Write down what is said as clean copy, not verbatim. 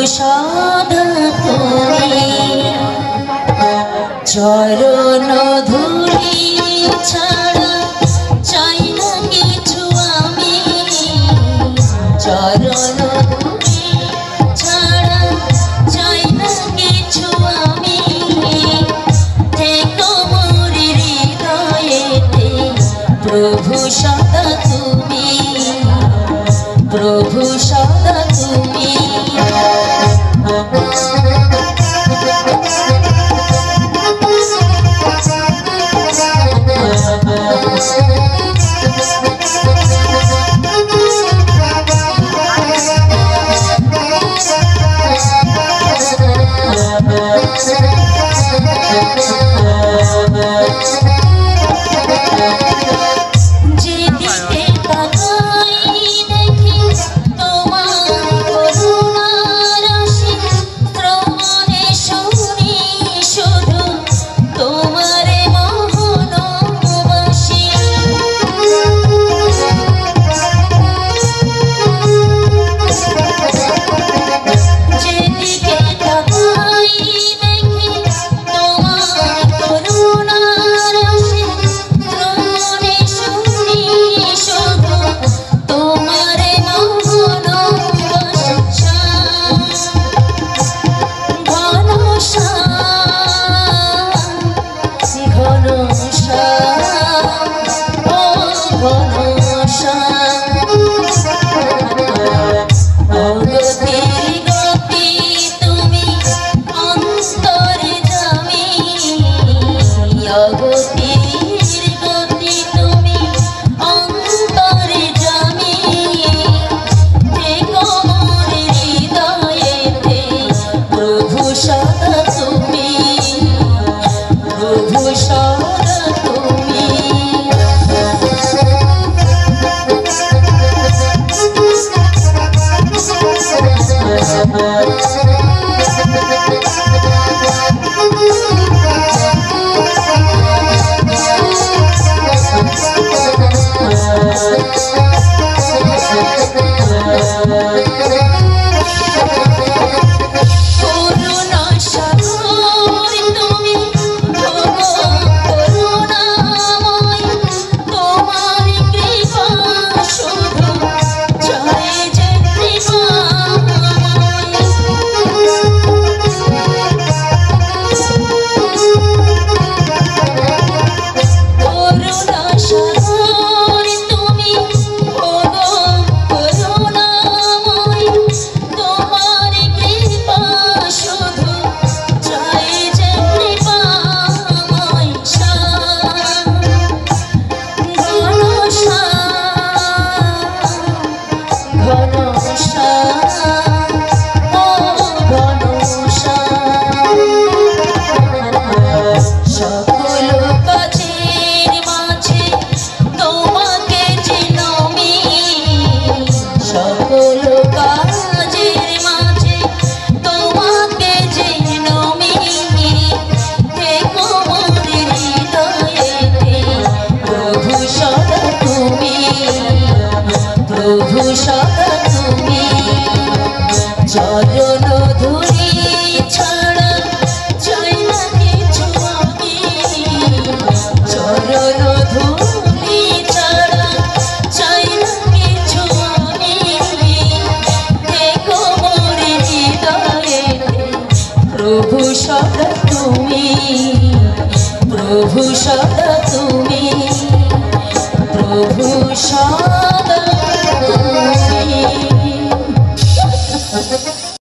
সদা তুমি চরণ ধুলি ছাড়া চাই না কিছু আমি চরণ ধুলি ছাড়া চাই না কিছু আমি থেকো মোর হৃদয়েতে প্রভু সদা তুমি প্রভু সদা তুমি প্রভু সদা তুমি চরণ ধুলি ছাড়া চাই না কিছু আমি চরণ ধুলি ছাড়া চাই না কিছু আমি থেকো মোর হৃদয়েতে প্রভু সদা তুমি প্রভু সদা তুমি।